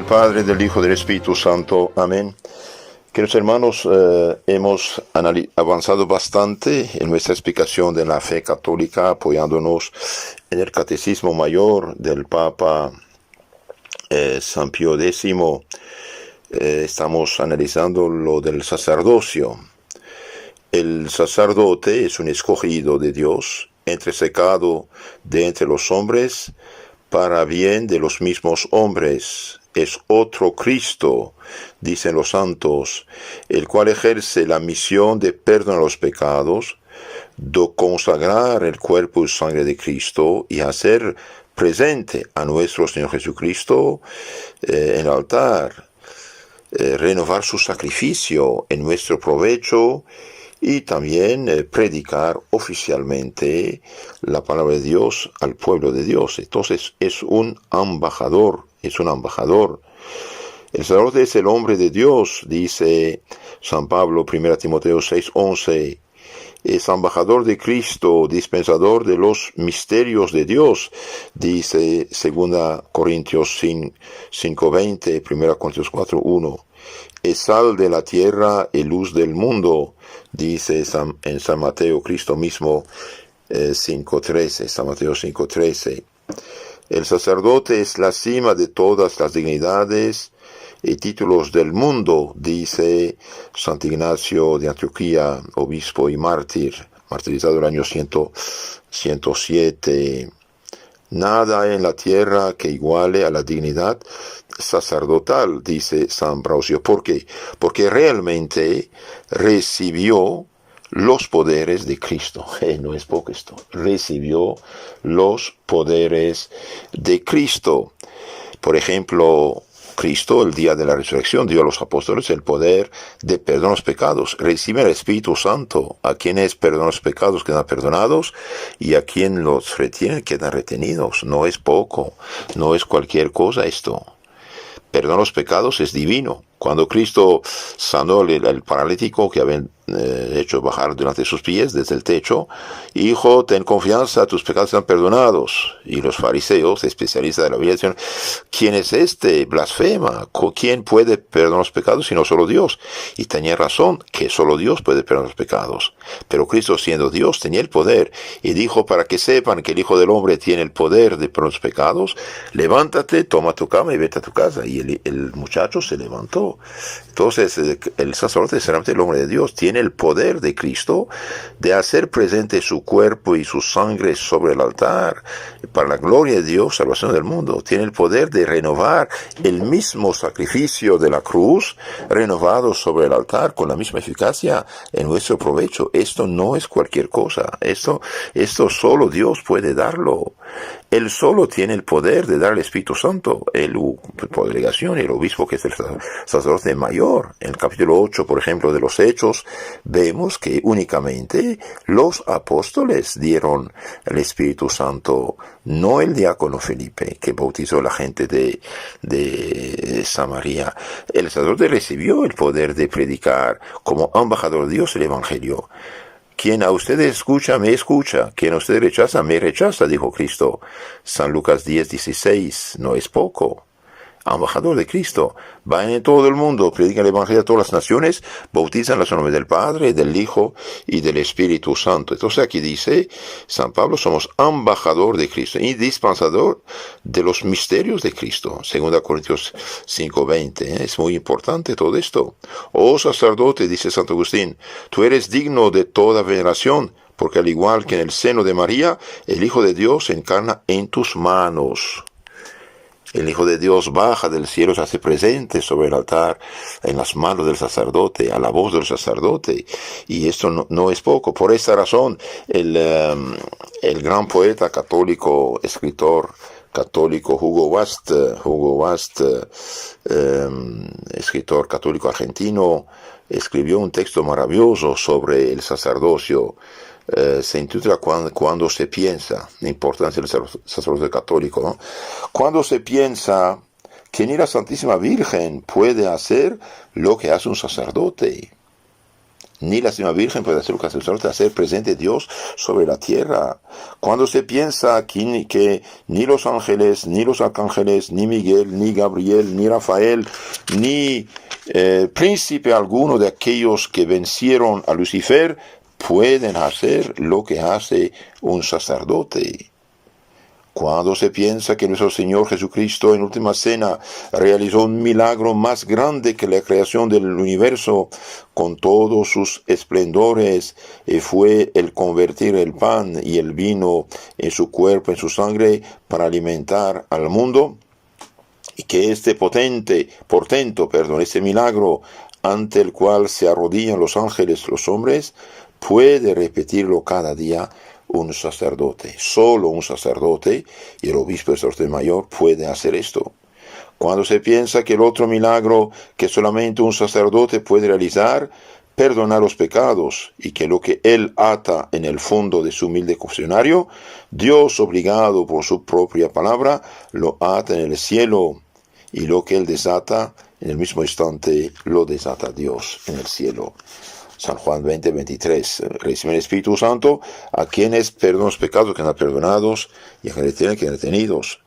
Padre, del Hijo y del Espíritu Santo. Amén. Queridos hermanos, hemos avanzado bastante en nuestra explicación de la fe católica, apoyándonos en el Catecismo Mayor del Papa San Pío X. Estamos analizando lo del sacerdocio. El sacerdote es un escogido de Dios, entresecado de entre los hombres, para bien de los mismos hombres. Es otro Cristo, dicen los santos, el cual ejerce la misión de perdonar los pecados, de consagrar el cuerpo y sangre de Cristo y hacer presente a nuestro Señor Jesucristo en el altar, renovar su sacrificio en nuestro provecho y también predicar oficialmente la palabra de Dios al pueblo de Dios. Entonces es un embajador. El sacerdote es el hombre de Dios, dice San Pablo, 1 Timoteo 6:11. Es embajador de Cristo, dispensador de los misterios de Dios, dice 2 Corintios 5:20, 1 Corintios 4:1. Es sal de la tierra y luz del mundo, dice en San Mateo, Cristo mismo, 5:13, San Mateo 5:13. El sacerdote es la cima de todas las dignidades y títulos del mundo, dice Santo Ignacio de Antioquía, obispo y mártir, martirizado en el año 107. Nada hay en la tierra que iguale a la dignidad sacerdotal, dice San Ambrosio. ¿Por qué? Porque realmente recibió los poderes de Cristo. No es poco esto. Recibió los poderes de Cristo. Por ejemplo, Cristo, el día de la resurrección, dio a los apóstoles el poder de perdonar los pecados. Recibe el Espíritu Santo. A quienes perdonan los pecados quedan perdonados, y a quien los retienen quedan retenidos. No es poco, no es cualquier cosa esto. Perdonar los pecados es divino. Cuando Cristo sanó el paralítico que habían hecho bajar delante de sus pies desde el techo, hijo, ten confianza, tus pecados están perdonados. Y los fariseos, especialistas de la Biblia, decían, ¿quién es este? Blasfema. ¿Quién puede perdonar los pecados sino solo Dios? Y tenía razón, que solo Dios puede perdonar los pecados. Pero Cristo, siendo Dios, tenía el poder, y dijo, para que sepan que el Hijo del Hombre tiene el poder de perdonar los pecados, levántate, toma tu cama y vete a tu casa. Y el muchacho se levantó. Entonces el sacerdote, sinceramente el hombre de Dios, tiene el poder de Cristo de hacer presente su cuerpo y su sangre sobre el altar para la gloria de Dios, salvación del mundo. Tiene el poder de renovar el mismo sacrificio de la cruz, renovado sobre el altar con la misma eficacia en nuestro provecho. Esto no es cualquier cosa. Esto solo Dios puede darlo. Él solo tiene el poder de dar el Espíritu Santo, por delegación, el obispo, que es el sacerdote mayor. En el capítulo 8, por ejemplo, de los Hechos, vemos que únicamente los apóstoles dieron el Espíritu Santo, no el diácono Felipe, que bautizó a la gente de Samaria. El sacerdote recibió el poder de predicar como embajador de Dios el Evangelio. Quien a ustedes escucha, me escucha. Quien a ustedes rechaza, me rechaza, dijo Cristo. San Lucas 10:16. No es poco. Embajador de Cristo. Vayan en todo el mundo, predican el Evangelio a todas las naciones, bautizan en el nombre del Padre, del Hijo y del Espíritu Santo. Entonces aquí dice San Pablo, somos embajador de Cristo y dispensador de los misterios de Cristo. 2 Corintios 5:20. Es muy importante todo esto. Oh sacerdote, dice Santo Agustín, tú eres digno de toda veneración, porque al igual que en el seno de María, el Hijo de Dios se encarna en tus manos. El Hijo de Dios baja del cielo, se hace presente sobre el altar, en las manos del sacerdote, a la voz del sacerdote. Y esto no es poco. Por esta razón, el gran poeta católico, escritor católico Hugo Wast, escritor católico argentino, escribió un texto maravilloso sobre el sacerdocio. Se intitula Cuando se piensa, la importancia del sacerdote católico, ¿no? Cuando se piensa que ni la Santísima Virgen puede hacer lo que hace un sacerdote. ni la Santísima Virgen puede hacer un sacerdote, hacer presente Dios sobre la tierra. Cuando se piensa que ni los ángeles, ni los arcángeles, ni Miguel, ni Gabriel, ni Rafael, ni príncipe alguno de aquellos que vencieron a Lucifer pueden hacer lo que hace un sacerdote. Cuando se piensa que nuestro Señor Jesucristo en última cena realizó un milagro más grande que la creación del universo con todos sus esplendores, y fue el convertir el pan y el vino en su cuerpo, en su sangre, para alimentar al mundo, y que este este milagro ante el cual se arrodillan los ángeles, los hombres, puede repetirlo cada día un sacerdote. Solo un sacerdote, y el obispo y el sacerdote mayor, puede hacer esto. Cuando se piensa que el otro milagro que solamente un sacerdote puede realizar, perdonar los pecados, y que lo que él ata en el fondo de su humilde confesionario, Dios, obligado por su propia palabra, lo ata en el cielo, y lo que él desata en el mismo instante lo desata Dios en el cielo. San Juan 20:23, reciben el Espíritu Santo a quienes perdonan los pecados que han perdonados, y a quienes tienen que retenidos.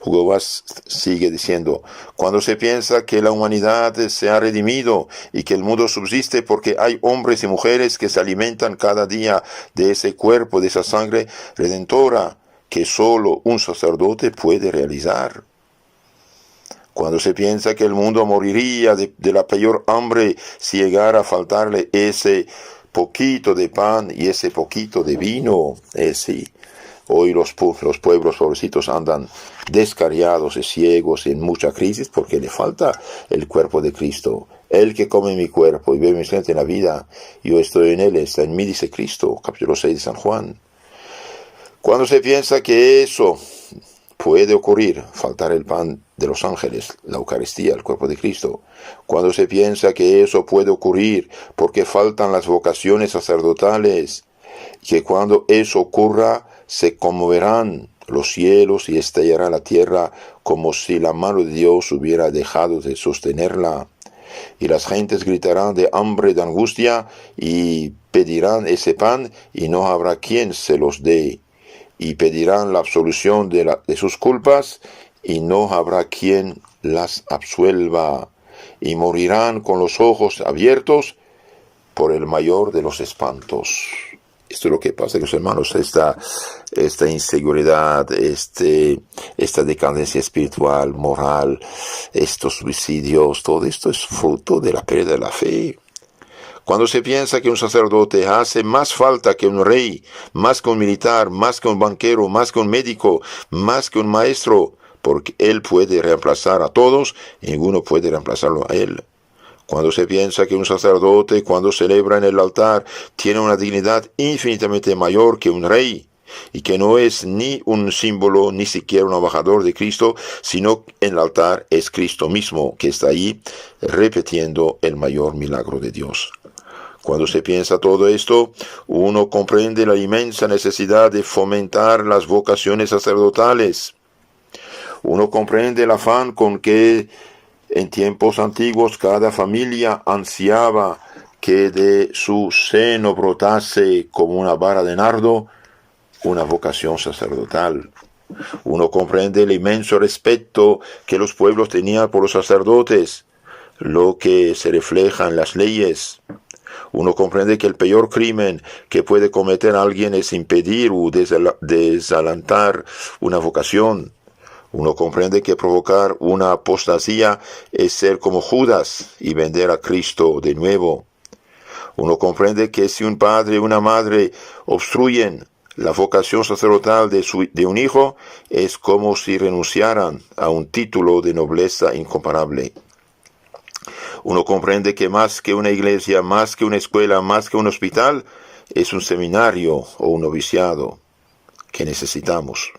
Hugo Boss sigue diciendo: cuando se piensa que la humanidad se ha redimido y que el mundo subsiste porque hay hombres y mujeres que se alimentan cada día de ese cuerpo, de esa sangre redentora que solo un sacerdote puede realizar. Cuando se piensa que el mundo moriría de la peor hambre si llegara a faltarle ese poquito de pan y ese poquito de vino. Sí. Hoy los pueblos pobrecitos andan descarriados y ciegos en mucha crisis porque le falta el cuerpo de Cristo. El que come mi cuerpo y bebe mi sangre en la vida, yo estoy en él, está en mí, dice Cristo, capítulo 6 de San Juan. Cuando se piensa que eso puede ocurrir, faltar el pan de los ángeles, la Eucaristía, el cuerpo de Cristo. Cuando se piensa que eso puede ocurrir porque faltan las vocaciones sacerdotales, que cuando eso ocurra se conmoverán los cielos y estallará la tierra como si la mano de Dios hubiera dejado de sostenerla. Y las gentes gritarán de hambre, de angustia, y pedirán ese pan, y no habrá quien se los dé. Y pedirán la absolución de sus culpas, y no habrá quien las absuelva. Y morirán con los ojos abiertos por el mayor de los espantos. Esto es lo que pasa, los hermanos, esta inseguridad, esta decadencia espiritual, moral, estos suicidios, todo esto es fruto de la pérdida de la fe. Cuando se piensa que un sacerdote hace más falta que un rey, más que un militar, más que un banquero, más que un médico, más que un maestro, porque él puede reemplazar a todos y ninguno puede reemplazarlo a él. Cuando se piensa que un sacerdote, cuando celebra en el altar, tiene una dignidad infinitamente mayor que un rey, y que no es ni un símbolo, ni siquiera un embajador de Cristo, sino en el altar es Cristo mismo, que está ahí repitiendo el mayor milagro de Dios. Cuando se piensa todo esto, uno comprende la inmensa necesidad de fomentar las vocaciones sacerdotales. Uno comprende el afán con que en tiempos antiguos cada familia ansiaba que de su seno brotase como una vara de nardo una vocación sacerdotal. Uno comprende el inmenso respeto que los pueblos tenían por los sacerdotes, lo que se refleja en las leyes. Uno comprende que el peor crimen que puede cometer alguien es impedir o desalentar una vocación. Uno comprende que provocar una apostasía es ser como Judas y vender a Cristo de nuevo. Uno comprende que si un padre y una madre obstruyen la vocación sacerdotal de un hijo, es como si renunciaran a un título de nobleza incomparable. Uno comprende que más que una iglesia, más que una escuela, más que un hospital, es un seminario o un noviciado que necesitamos.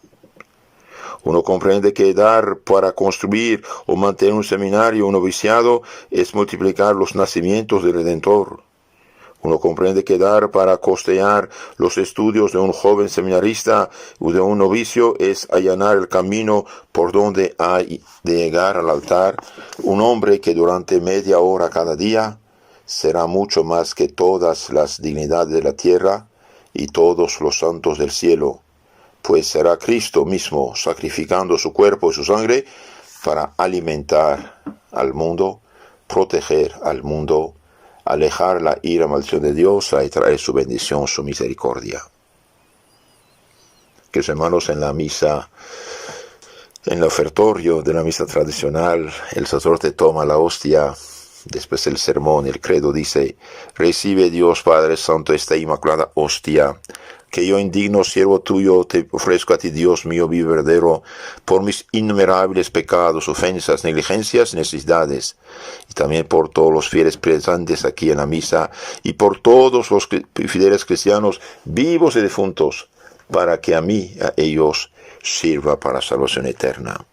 Uno comprende que dar para construir o mantener un seminario o un noviciado es multiplicar los nacimientos del Redentor. Uno comprende que dar para costear los estudios de un joven seminarista o de un novicio es allanar el camino por donde hay de llegar al altar un hombre que durante media hora cada día será mucho más que todas las dignidades de la tierra y todos los santos del cielo, pues será Cristo mismo sacrificando su cuerpo y su sangre para alimentar al mundo, proteger al mundo, alejar la ira y maldición de Dios y traer su bendición, su misericordia. Que los hermanos, en la misa, en el ofertorio de la misa tradicional, el sacerdote toma la hostia. Después del sermón, el credo dice: recibe, Dios Padre Santo, esta inmaculada hostia, que yo, indigno siervo tuyo, te ofrezco a ti, Dios mío vivo y verdadero, por mis innumerables pecados, ofensas, negligencias, necesidades, y también por todos los fieles presentes aquí en la misa, y por todos los fieles cristianos vivos y difuntos, para que a mí, a ellos, sirva para salvación eterna.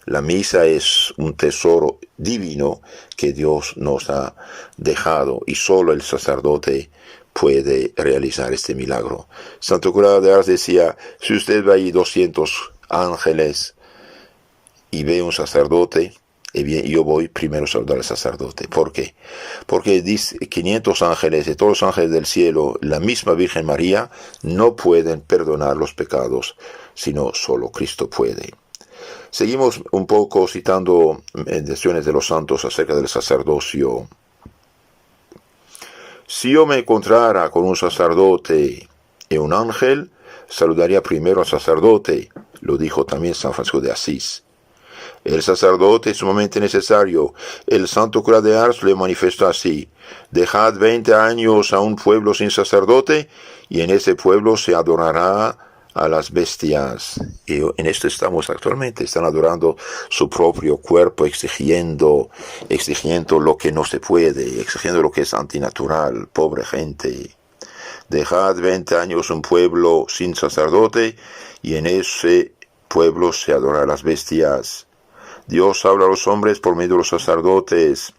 La misa es un tesoro divino que Dios nos ha dejado, y solo el sacerdote puede realizar este milagro. Santo Cura de Ars decía: si usted ve ahí 200 ángeles y ve un sacerdote, bien, yo voy primero a saludar al sacerdote. ¿Por qué? Porque dice 500 ángeles, de todos los ángeles del cielo, la misma Virgen María, no pueden perdonar los pecados, sino solo Cristo puede. Seguimos un poco citando menciones de los santos acerca del sacerdocio. Si yo me encontrara con un sacerdote y un ángel, saludaría primero al sacerdote, lo dijo también San Francisco de Asís. El sacerdote es sumamente necesario. El santo cura de Ars le manifestó así: dejad 20 años a un pueblo sin sacerdote, y en ese pueblo se adorará a las bestias. Y en esto estamos actualmente. Están adorando su propio cuerpo, exigiendo lo que no se puede, exigiendo lo que es antinatural. Pobre gente. Dejad 20 años un pueblo sin sacerdote, y en ese pueblo se adorará a las bestias. Dios habla a los hombres por medio de los sacerdotes,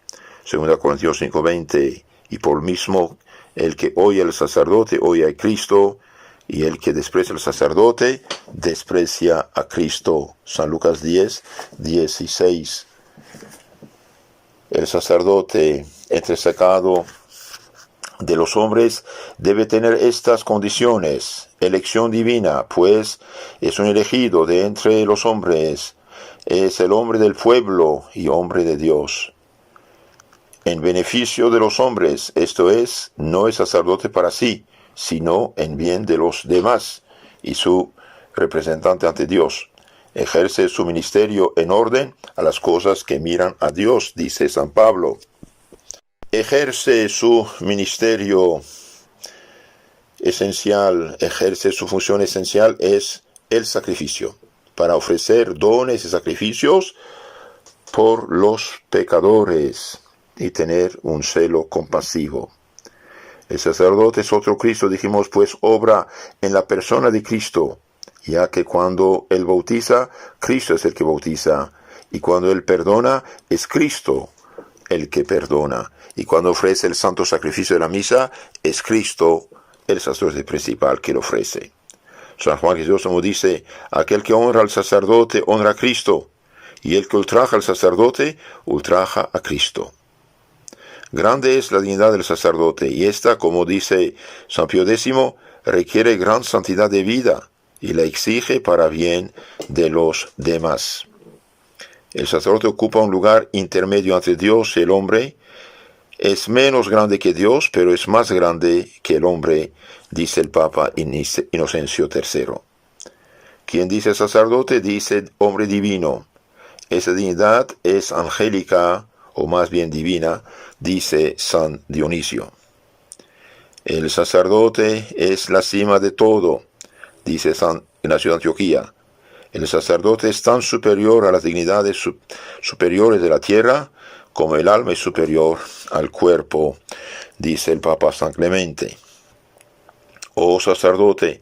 2 Corintios 5:20, y por mismo el que oye al sacerdote oye a Cristo, y el que desprecia al sacerdote desprecia a Cristo. San Lucas 10:16. El sacerdote entresacado de los hombres debe tener estas condiciones: elección divina, pues es un elegido de entre los hombres, es el hombre del pueblo y hombre de Dios. En beneficio de los hombres, esto es, no es sacerdote para sí, sino en bien de los demás y su representante ante Dios. Ejerce su ministerio en orden a las cosas que miran a Dios, dice San Pablo. Ejerce su ministerio esencial, ejerce su función esencial, es el sacrificio, para ofrecer dones y sacrificios por los pecadores y tener un celo compasivo. El sacerdote es otro Cristo, dijimos, pues obra en la persona de Cristo, ya que cuando Él bautiza, Cristo es el que bautiza, y cuando Él perdona, es Cristo el que perdona, y cuando ofrece el santo sacrificio de la misa, es Cristo el sacerdote principal que lo ofrece. San Juan Crisóstomo dice: aquel que honra al sacerdote honra a Cristo, y el que ultraja al sacerdote ultraja a Cristo. Grande es la dignidad del sacerdote, y esta, como dice San Pío X, requiere gran santidad de vida, y la exige para bien de los demás. El sacerdote ocupa un lugar intermedio entre Dios y el hombre. Es menos grande que Dios, pero es más grande que el hombre, dice el Papa Inocencio III. Quien dice sacerdote, dice hombre divino. Esa dignidad es angélica, o más bien divina, dice San Dionisio. El sacerdote es la cima de todo, dice San Ignacio de Antioquía. El sacerdote es tan superior a las dignidades superiores de la tierra como el alma es superior al cuerpo, dice el Papa San Clemente. Oh sacerdote,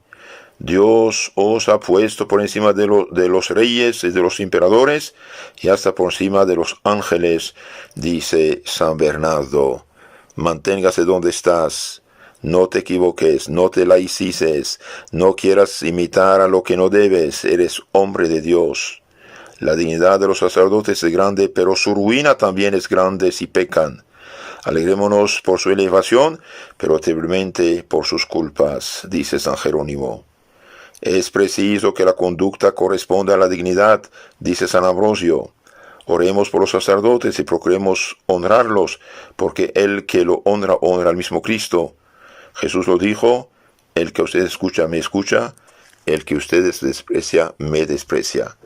Dios os ha puesto por encima de los reyes y de los emperadores, y hasta por encima de los ángeles, dice San Bernardo. Manténgase donde estás, no te equivoques, no te laicices, no quieras imitar a lo que no debes, eres hombre de Dios. La dignidad de los sacerdotes es grande, pero su ruina también es grande si pecan. Alegrémonos por su elevación, pero terriblemente por sus culpas, dice San Jerónimo. Es preciso que la conducta corresponda a la dignidad, dice San Ambrosio. Oremos por los sacerdotes y procuremos honrarlos, porque el que lo honra, honra al mismo Cristo. Jesús lo dijo: el que ustedes escucha, me escucha; el que ustedes desprecia, me desprecia.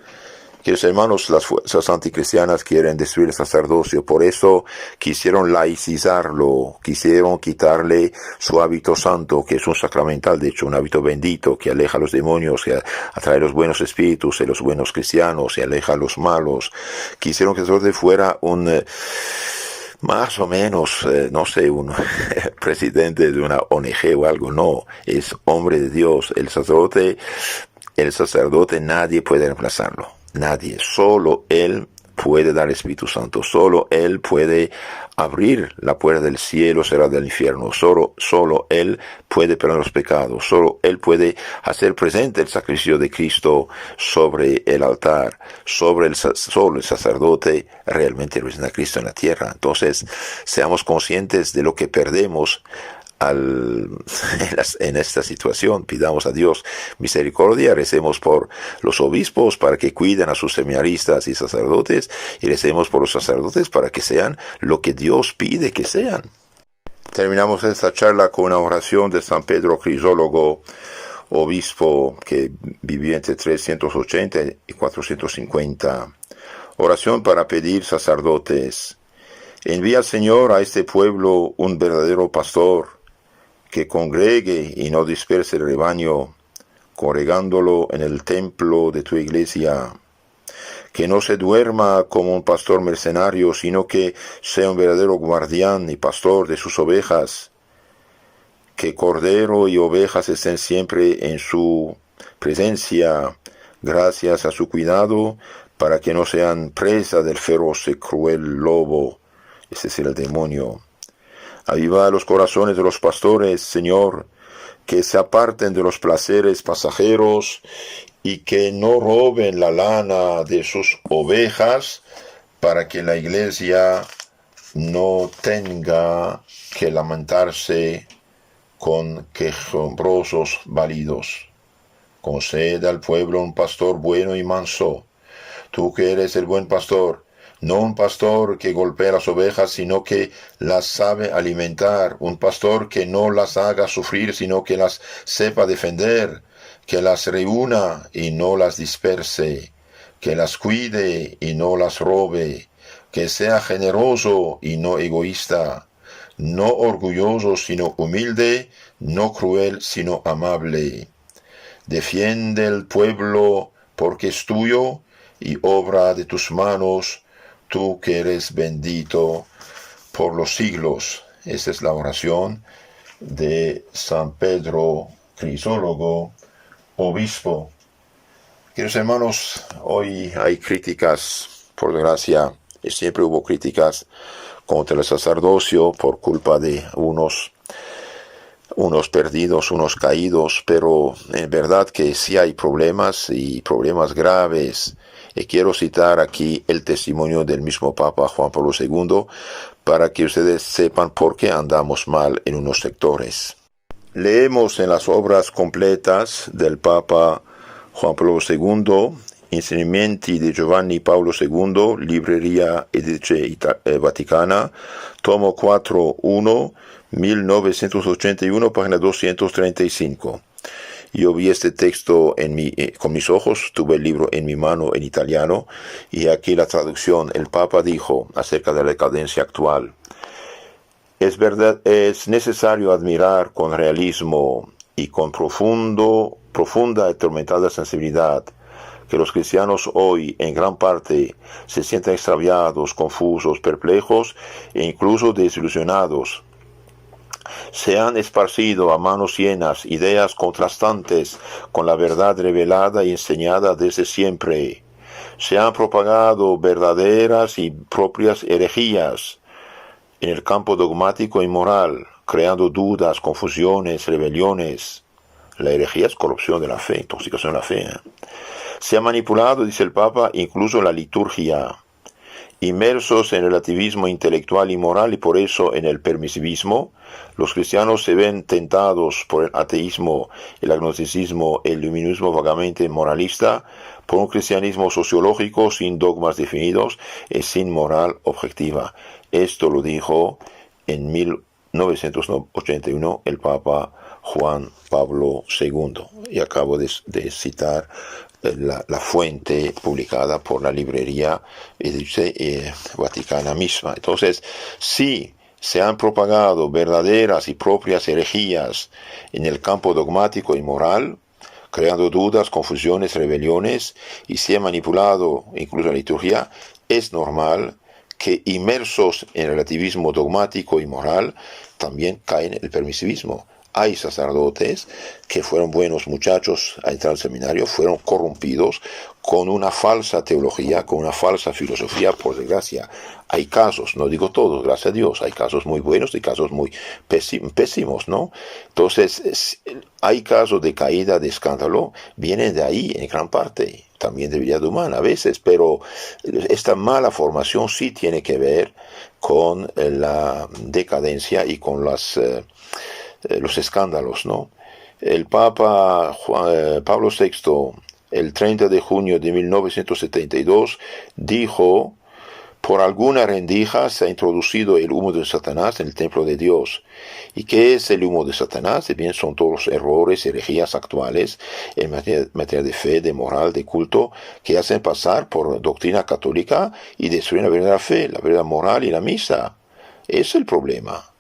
Queridos hermanos, las fuerzas anticristianas quieren destruir el sacerdocio, por eso quisieron laicizarlo, quisieron quitarle su hábito santo, que es un sacramental, de hecho, un hábito bendito, que aleja a los demonios, que atrae los buenos espíritus de los buenos cristianos, y aleja a los malos. Quisieron que el sacerdote fuera un... más o menos, no sé, un presidente de una ONG o algo. No, es hombre de Dios. El sacerdote nadie puede reemplazarlo. Nadie, solo Él puede dar Espíritu Santo, solo Él puede abrir la puerta del cielo, será del infierno, solo Él puede perdonar los pecados, solo Él puede hacer presente el sacrificio de Cristo sobre el altar, solo el sacerdote realmente representa a Cristo en la tierra. Entonces, seamos conscientes de lo que perdemos en esta situación. Pidamos a Dios misericordia, recemos por los obispos para que cuiden a sus seminaristas y sacerdotes, y recemos por los sacerdotes para que sean lo que Dios pide que sean. Terminamos esta charla con una oración de San Pedro Crisólogo, obispo que vivió entre 380 y 450. Oración para pedir sacerdotes. Envía, Señor, a este pueblo un verdadero pastor, que congregue y no disperse el rebaño, congregándolo en el templo de tu iglesia. Que no se duerma como un pastor mercenario, sino que sea un verdadero guardián y pastor de sus ovejas. Que cordero y ovejas estén siempre en su presencia, gracias a su cuidado, para que no sean presa del feroz y cruel lobo, ese es el demonio. Aviva los corazones de los pastores, Señor, que se aparten de los placeres pasajeros y que no roben la lana de sus ovejas, para que la iglesia no tenga que lamentarse con quejumbrosos balidos. Concede al pueblo un pastor bueno y manso. Tú que eres el buen pastor, no un pastor que golpea las ovejas, sino que las sabe alimentar, un pastor que no las haga sufrir, sino que las sepa defender, que las reúna y no las disperse, que las cuide y no las robe, que sea generoso y no egoísta, no orgulloso sino humilde, no cruel sino amable. Defiende el pueblo porque es tuyo y obra de tus manos, tú que eres bendito por los siglos. Esa es la oración de San Pedro Crisólogo, obispo. Queridos hermanos, hoy hay críticas, por desgracia, y siempre hubo críticas contra el sacerdocio por culpa de unos perdidos, unos caídos, pero en verdad que sí hay problemas y problemas graves. Y quiero citar aquí el testimonio del mismo Papa Juan Pablo II para que ustedes sepan por qué andamos mal en unos sectores. Leemos en las obras completas del Papa Juan Pablo II, Insegnamenti di Giovanni Paolo II, Librería Editrice Vaticana, tomo 4.1, 1981, página 235. Yo vi este texto con mis ojos, tuve el libro en mi mano en italiano, y aquí la traducción. El Papa dijo acerca de la decadencia actual: es verdad, es necesario admirar con realismo y con profunda y atormentada sensibilidad que los cristianos hoy en gran parte se sienten extraviados, confusos, perplejos e incluso desilusionados. Se han esparcido a manos llenas ideas contrastantes con la verdad revelada y enseñada desde siempre. Se han propagado verdaderas y propias herejías en el campo dogmático y moral, creando dudas, confusiones, rebeliones. La herejía es corrupción de la fe, intoxicación de la fe. Se ha manipulado, dice el Papa, incluso la liturgia. inmersos en el relativismo intelectual y moral y por eso en el permisivismo. Los cristianos se ven tentados por el ateísmo, el agnosticismo, el iluminismo vagamente moralista, por un cristianismo sociológico sin dogmas definidos y sin moral objetiva. Esto lo dijo en 1981 el Papa Juan Pablo II. Y acabo de citar la fuente publicada por la librería Vaticana misma. Entonces, sí, se han propagado verdaderas y propias herejías en el campo dogmático y moral, creando dudas, confusiones, rebeliones, y se ha manipulado incluso la liturgia. Es normal que inmersos en el relativismo dogmático y moral también caen en el permisivismo. Hay sacerdotes que fueron buenos muchachos a entrar al seminario, fueron corrompidos con una falsa teología, con una falsa filosofía, por desgracia. Hay casos, no digo todos, gracias a Dios, hay casos muy buenos y casos muy pésimos, ¿no? Entonces, hay casos de caída, de escándalo, vienen de ahí en gran parte, también de vida humana a veces, pero esta mala formación sí tiene que ver con la decadencia y con los escándalos, ¿no? El Papa Pablo VI, el 30 de junio de 1972, dijo: por alguna rendija se ha introducido el humo de Satanás en el templo de Dios. ¿Y qué es el humo de Satanás? Bien, son todos los errores, herejías actuales en materia de fe, de moral, de culto, que hacen pasar por doctrina católica y destruyen la verdadera fe, la verdadera moral y la misa. Es el problema.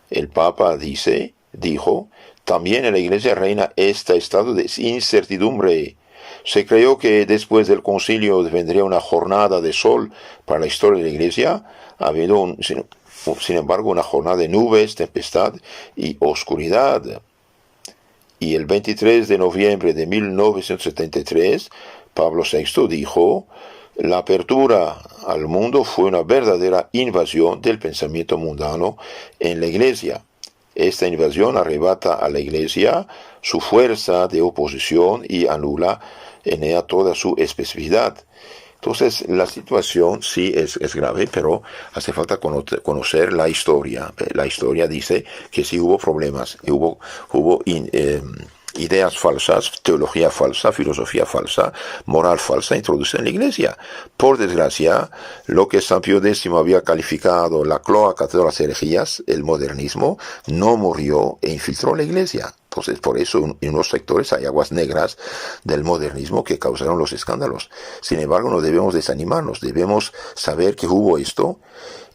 El Papa dijo, también en la Iglesia reina este estado de incertidumbre. Se creyó que después del concilio vendría una jornada de sol para la historia de la Iglesia. Ha habido, sin embargo, una jornada de nubes, tempestad y oscuridad. Y el 23 de noviembre de 1973, Pablo VI dijo: la apertura al mundo fue una verdadera invasión del pensamiento mundano en la Iglesia. Esta invasión arrebata a la Iglesia su fuerza de oposición y anula en ella toda su especificidad. Entonces, la situación sí es grave, pero hace falta conocer la historia. La historia dice que sí hubo problemas, hubo ideas falsas, teología falsa, filosofía falsa, moral falsa introducida en la Iglesia. Por desgracia, lo que San Pío X había calificado la cloaca de las herejías, el modernismo, no murió e infiltró la Iglesia. Entonces, por eso en unos sectores hay aguas negras del modernismo que causaron los escándalos. Sin embargo, no debemos desanimarnos, debemos saber que hubo esto,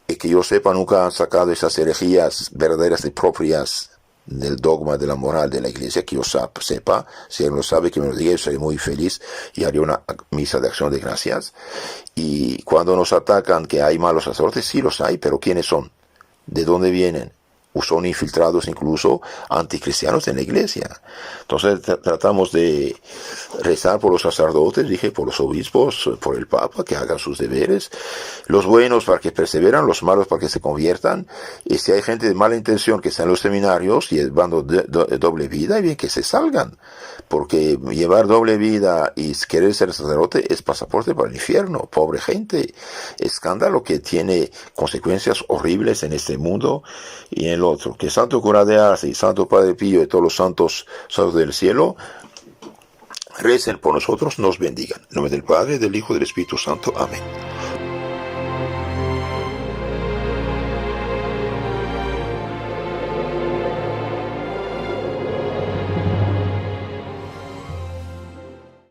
y que yo sepa nunca han sacado esas herejías verdaderas y propias del dogma de la moral de la Iglesia, que yo sepa. Si alguien lo sabe, que me lo diga, yo seré muy feliz y haré una misa de acción de gracias. Y cuando nos atacan que hay malos sacerdotes, sí los hay, pero ¿quiénes son? ¿De dónde vienen? Son infiltrados incluso anticristianos en la Iglesia. Entonces tratamos de rezar por los sacerdotes, dije, por los obispos, por el Papa, que hagan sus deberes, los buenos para que perseveran, los malos para que se conviertan, y si hay gente de mala intención que está en los seminarios y llevando doble vida, y bien que se salgan, porque llevar doble vida y querer ser sacerdote es pasaporte para el infierno, pobre gente, escándalo que tiene consecuencias horribles en este mundo y en el otro. Que Santo Cura de Ars y Santo Padre Pío y todos los santos del cielo recen por nosotros, nos bendigan. En nombre del Padre, del Hijo y del Espíritu Santo. Amén.